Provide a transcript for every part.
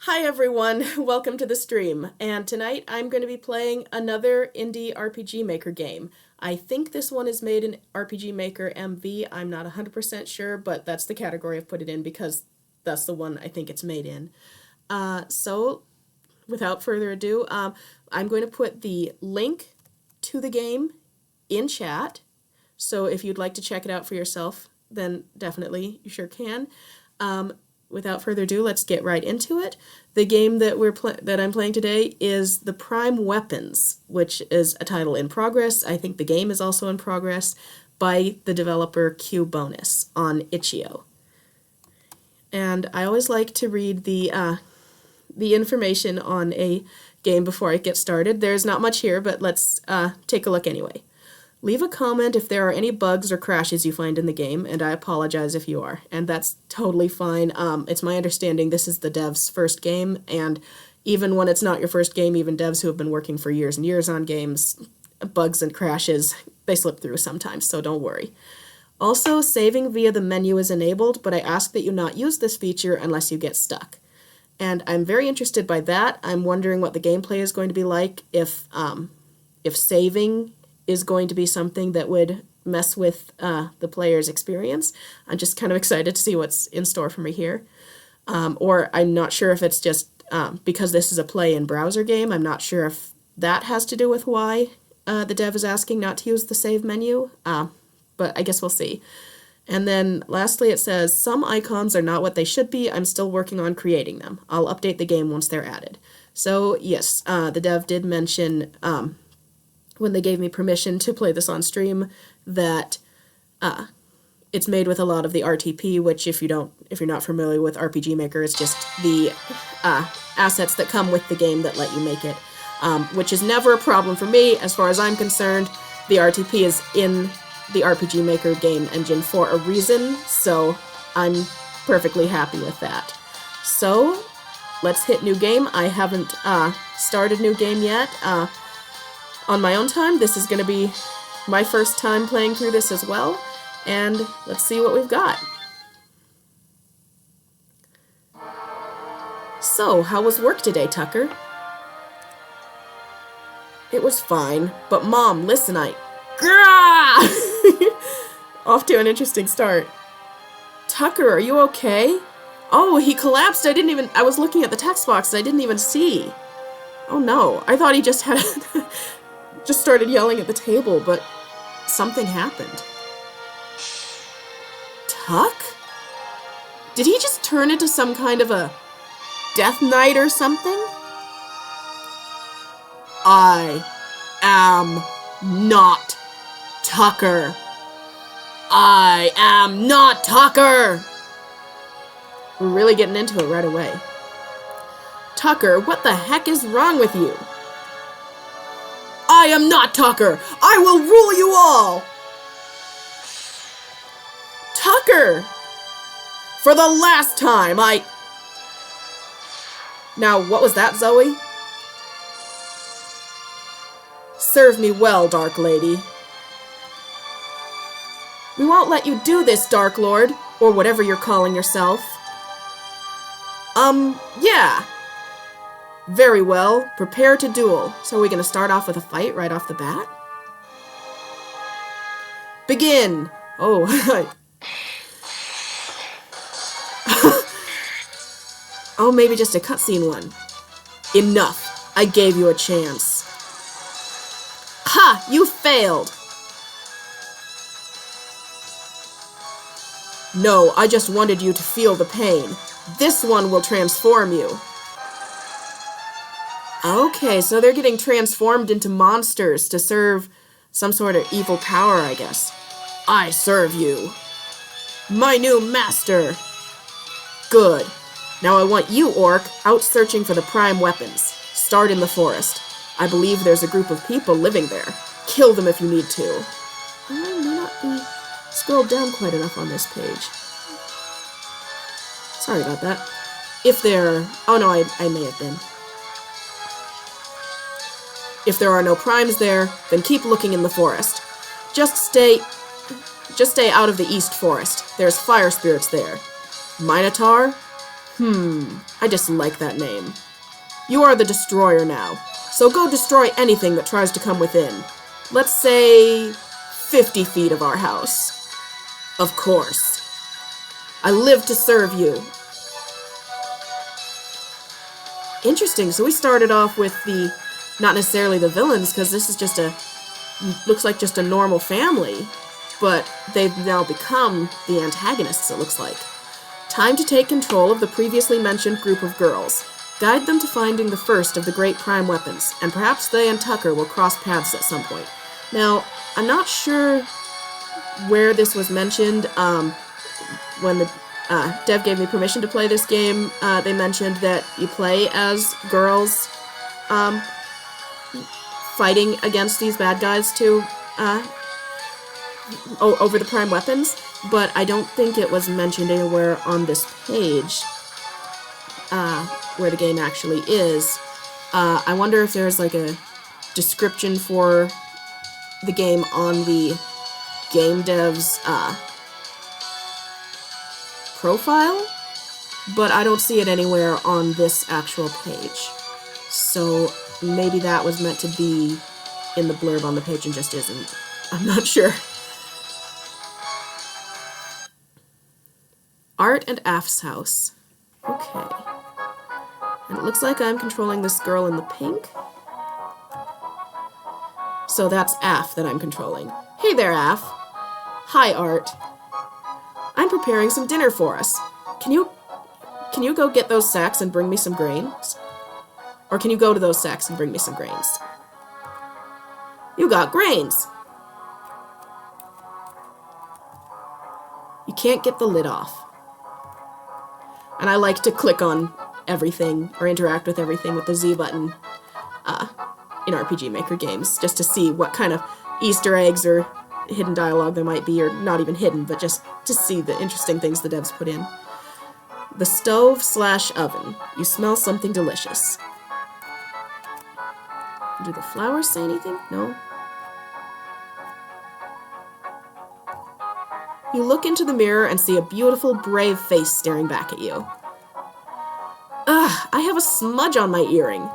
Hi everyone, welcome to the stream, and tonight I'm going to be playing another indie RPG Maker game. I think this one is made in RPG Maker MV, I'm not 100% sure, but that's the category I've put it in because that's the one I think it's made in. So, without further ado, I'm going to put the link to the game in chat, so if you'd like to check it out for yourself, then definitely you sure can. Without further ado, let's get right into it. The game that I'm playing today is The Prime Weapons, which is a title in progress. I think the game is also in progress by the developer Q Bonus on Itch.io. And I always like to read the information on a game before I get started. There's not much here, but let's take a look anyway. Leave a comment if there are any bugs or crashes you find in the game, and I apologize if you are, and that's totally fine. It's my understanding this is the dev's first game, and even when it's not your first game, even devs who have been working for years and years on games, bugs and crashes, they slip through sometimes, so don't worry. Also, saving via the menu is enabled, but I ask that you not use this feature unless you get stuck. And I'm very interested by that. I'm wondering what the gameplay is going to be like if saving is going to be something that would mess with the player's experience. I'm just kind of excited to see what's in store for me here. Or I'm not sure if it's just because this is a play in browser game, I'm not sure if that has to do with why the dev is asking not to use the save menu, but I guess we'll see. And then lastly it says, some icons are not what they should be, I'm still working on creating them. I'll update the game once they're added. So yes, the dev did mention when they gave me permission to play this on stream, that it's made with a lot of the RTP, which if you're not familiar with RPG Maker, it's just the assets that come with the game that let you make it, which is never a problem for me. As far as I'm concerned, the RTP is in the RPG Maker game engine for a reason, so I'm perfectly happy with that. So, let's hit new game. I haven't started new game yet. On my own time, this is going to be my first time playing through this as well, and let's see what we've got. So, how was work today, Tucker? It was fine, but Mom, listen, Off to an interesting start. Tucker, are you okay? Oh, he collapsed. I was looking at the text box and I didn't even see. Oh no, I thought he just had just started yelling at the table, but something happened. Tuck? Did he just turn into some kind of a death knight or something? I am not Tucker. I am not Tucker! We're really getting into it right away. Tucker, what the heck is wrong with you? I am not Tucker! I will rule you all! Tucker! For the last time, Now, what was that, Zoe? Serve me well, Dark Lady. We won't let you do this, Dark Lord, or whatever you're calling yourself. Yeah. Very well, prepare to duel. So are we gonna start off with a fight right off the bat? Begin! Oh, oh, maybe just a cutscene one. Enough. I gave you a chance. Ha! You failed! No, I just wanted you to feel the pain. This one will transform you. Okay, so they're getting transformed into monsters to serve some sort of evil power, I guess. I serve you. My new master. Good. Now I want you, Orc, out searching for the prime weapons. Start in the forest. I believe there's a group of people living there. Kill them if you need to. I may not be scrolled down quite enough on this page. Sorry about that. If there... Oh no, I may have been. If there are no primes there, then keep looking in the forest. Just stay out of the east forest. There's fire spirits there. Minotaur? I dislike that name. You are the destroyer now, so go destroy anything that tries to come within. Let's say 50 feet of our house. Of course. I live to serve you. Interesting, so we started off with the, not necessarily the villains, because this is just looks like just a normal family, but they've now become the antagonists, it looks like. Time to take control of the previously mentioned group of girls. Guide them to finding the first of the great prime weapons, and perhaps they and Tucker will cross paths at some point. Now, I'm not sure where this was mentioned. When the dev gave me permission to play this game, they mentioned that you play as girls fighting against these bad guys to over the prime weapons, but I don't think it was mentioned anywhere on this page where the game actually is. I wonder if there's like a description for the game on the game dev's profile, but I don't see it anywhere on this actual page. So maybe that was meant to be in the blurb on the page and just isn't. I'm not sure. Art and Af's house. Okay. And it looks like I'm controlling this girl in the pink. So that's Af that I'm controlling. Hey there, Af. Hi, Art. I'm preparing some dinner for us. Can you go get those sacks and bring me some grains? Or can you go to those sacks and bring me some grains? You got grains! You can't get the lid off. And I like to click on everything, or interact with everything with the Z button in RPG Maker games, just to see what kind of Easter eggs or hidden dialogue there might be, or not even hidden, but just to see the interesting things the devs put in. The stove/oven. You smell something delicious. Do the flowers say anything? No? You look into the mirror and see a beautiful, brave face staring back at you. Ugh, I have a smudge on my earring.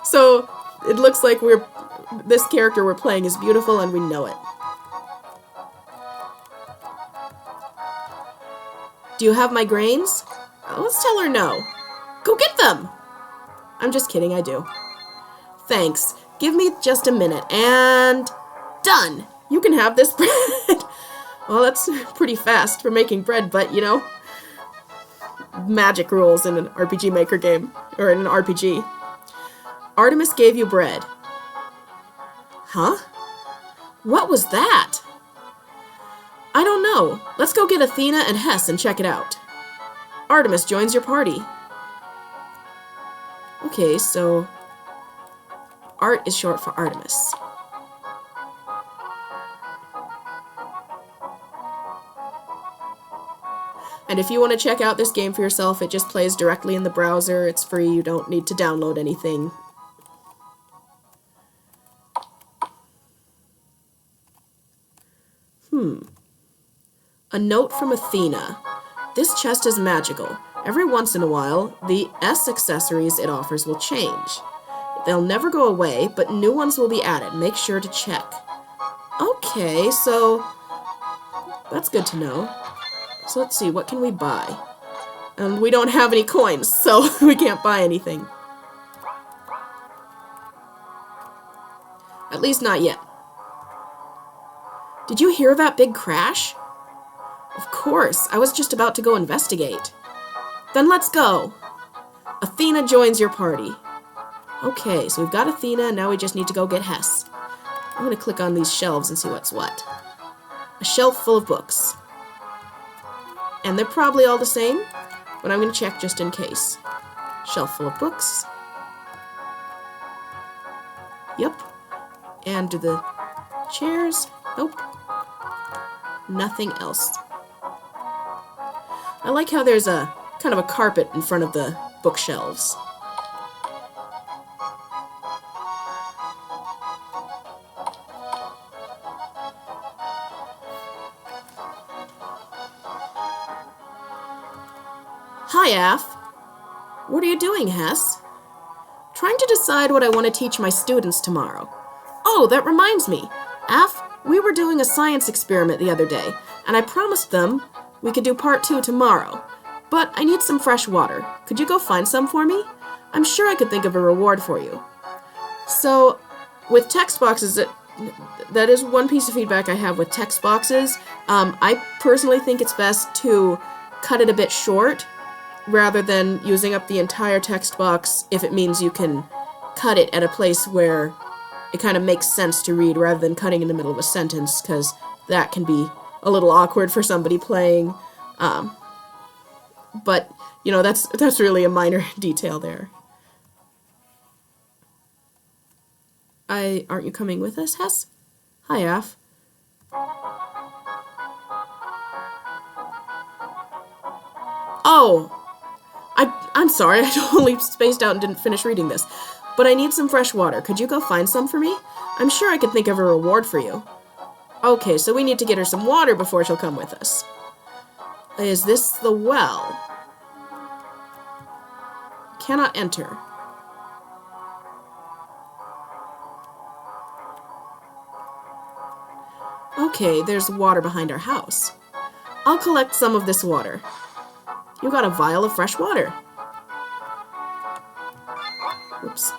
So, it looks like this character we're playing is beautiful and we know it. Do you have my grains? Oh, let's tell her no. Go get them! I'm just kidding, I do. Thanks. Give me just a minute, and... done! You can have this bread! Well, that's pretty fast for making bread, but, you know, magic rules in an RPG Maker game, or in an RPG. Artemis gave you bread. Huh? What was that? I don't know. Let's go get Athena and Hess and check it out. Artemis joins your party. Okay, so... Art is short for Artemis. And if you want to check out this game for yourself, it just plays directly in the browser. It's free, you don't need to download anything. A note from Athena. This chest is magical. Every once in a while, the S accessories it offers will change. They'll never go away, but new ones will be added. Make sure to check. Okay, so that's good to know. So let's see, what can we buy? And we don't have any coins, so we can't buy anything. At least not yet. Did you hear that big crash? Of course, I was just about to go investigate. Then let's go. Athena joins your party. Okay, so we've got Athena, and now we just need to go get Hess. I'm going to click on these shelves and see what's what. A shelf full of books. And they're probably all the same, but I'm going to check just in case. Shelf full of books. Yep. And do the chairs? Nope. Nothing else. I like how there's a kind of a carpet in front of the bookshelves. Hi, Af. What are you doing, Hess? Trying to decide what I want to teach my students tomorrow. Oh, that reminds me. Af, we were doing a science experiment the other day, and I promised them we could do part 2 tomorrow. But I need some fresh water. Could you go find some for me? I'm sure I could think of a reward for you. So, with text boxes, that is one piece of feedback I have with text boxes. I personally think it's best to cut it a bit short rather than using up the entire text box if it means you can cut it at a place where it kind of makes sense to read rather than cutting in the middle of a sentence, because that can be a little awkward for somebody playing. But, you know, that's really a minor detail there. Aren't you coming with us, Hess? Hi, Af. Oh, I'm sorry, I totally spaced out and didn't finish reading this. But I need some fresh water. Could you go find some for me? I'm sure I could think of a reward for you. Okay, so we need to get her some water before she'll come with us. Is this the well? Cannot enter. Okay, there's water behind our house. I'll collect some of this water. You got a vial of fresh water. Oops.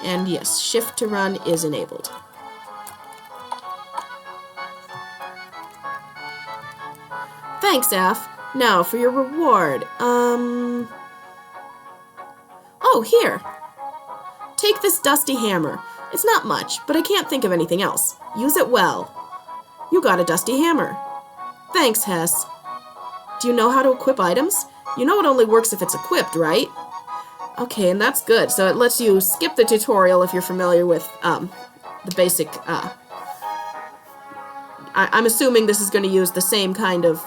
And yes, shift to run is enabled. Thanks, Af. Now for your reward. Oh, here. Take this dusty hammer. It's not much, but I can't think of anything else. Use it well. You got a dusty hammer. Thanks, Hess. Do you know how to equip items? You know it only works if it's equipped, right? Okay, and that's good. So it lets you skip the tutorial if you're familiar with the basic... I'm assuming this is going to use the same kind of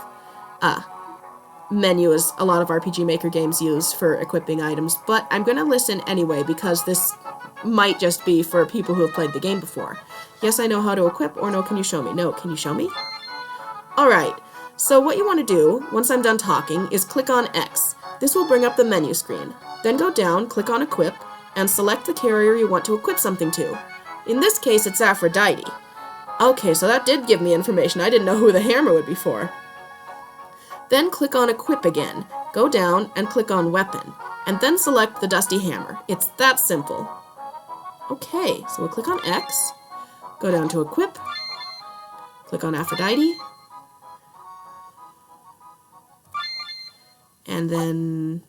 menu as a lot of RPG Maker games use for equipping items, but I'm going to listen anyway because this might just be for people who have played the game before. Yes, I know how to equip, or no, can you show me? No, can you show me? Alright, so what you want to do, once I'm done talking, is click on X. This will bring up the menu screen. Then go down, click on Equip, and select the carrier you want to equip something to. In this case, it's Aphrodite. Okay, so that did give me information. I didn't know who the hammer would be for. Then click on Equip again. Go down and click on Weapon, and then select the dusty hammer. It's that simple. Okay, so we'll click on X, go down to Equip, click on Aphrodite, and then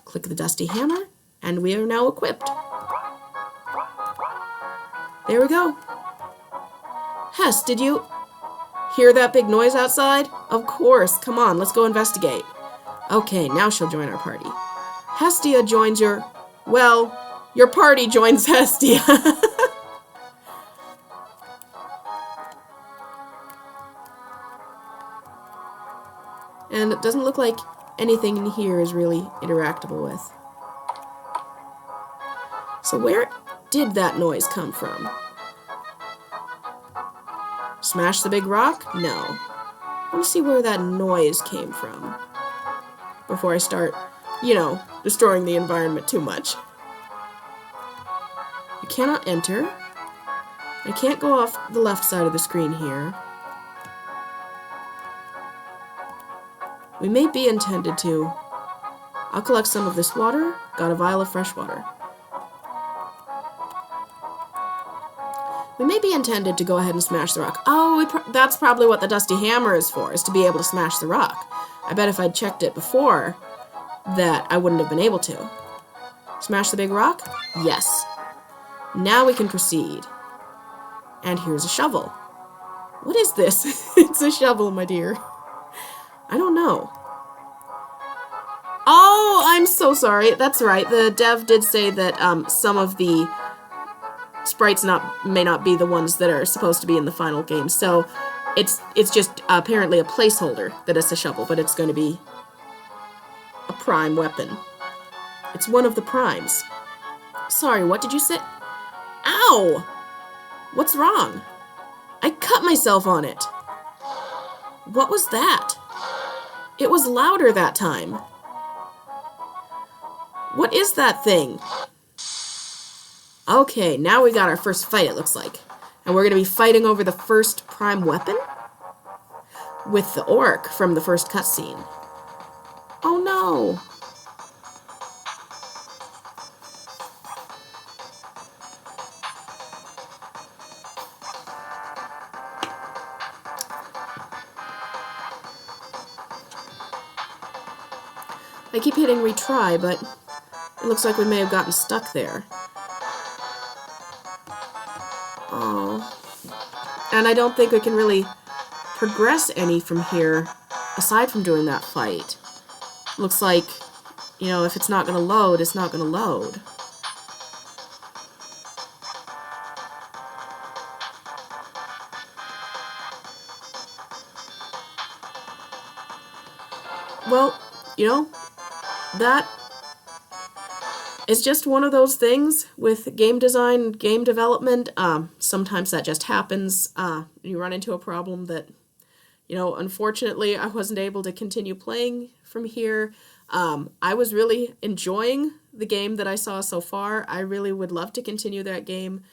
click the dusty hammer, and we are now equipped. There we go. Hess, did you hear that big noise outside? Of course. Come on, let's go investigate. Okay, now she'll join our party. Hestia joins your... well, your party joins Hestia. And it doesn't look like anything in here is really interactable with. So where did that noise come from? Smash the big rock? No. I want to see where that noise came from before I start, you know, destroying the environment too much. I cannot enter. I can't go off the left side of the screen here. We may be intended to. I'll collect some of this water. Got a vial of fresh water. We may be intended to go ahead and smash the rock. Oh, that's probably what the dusty hammer is for, is to be able to smash the rock. I bet if I'd checked it before that I wouldn't have been able to. Smash the big rock? Yes. Now we can proceed. And here's a shovel. What is this? It's a shovel, my dear. I don't know. Oh, I'm so sorry. That's right. The dev did say that some of the sprites may not be the ones that are supposed to be in the final game. So it's just apparently a placeholder that it's a shovel, but it's going to be a prime weapon. It's one of the primes. Sorry, what did you say? Ow! What's wrong? I cut myself on it. What was that? It was louder that time. What is that thing? Okay, now we got our first fight, it looks like. And we're going to be fighting over the first prime weapon? With the orc from the first cutscene. Oh no! I keep hitting retry, but it looks like we may have gotten stuck there. Oh. And I don't think we can really progress any from here, aside from doing that fight. Looks like, you know, if it's not going to load, it's not going to load. Well, you know, that is just one of those things with game design, game development. Sometimes that just happens. You run into a problem that, you know, unfortunately I wasn't able to continue playing from here. I was really enjoying the game that I saw so far. I really would love to continue that game.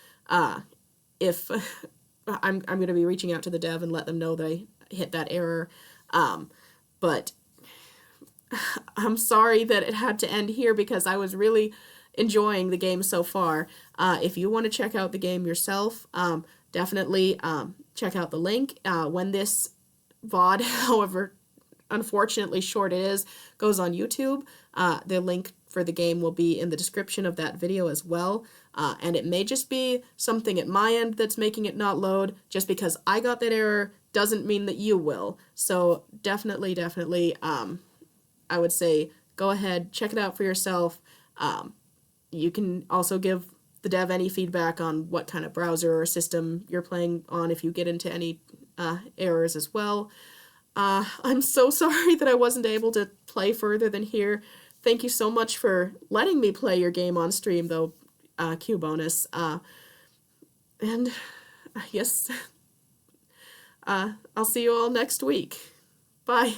If I'm going to be reaching out to the dev and let them know that I hit that error. But I'm sorry that it had to end here because I was really enjoying the game so far. If you want to check out the game yourself, definitely check out the link. When this VOD, however unfortunately short it is, goes on YouTube, the link for the game will be in the description of that video as well. And it may just be something at my end that's making it not load. Just because I got that error doesn't mean that you will. So definitely, I would say go ahead, check it out for yourself. You can also give the dev any feedback on what kind of browser or system you're playing on if you get into any errors as well. I'm so sorry that I wasn't able to play further than here. Thank you so much for letting me play your game on stream, though, Q-Bonus. And I guess I'll see you all next week. Bye.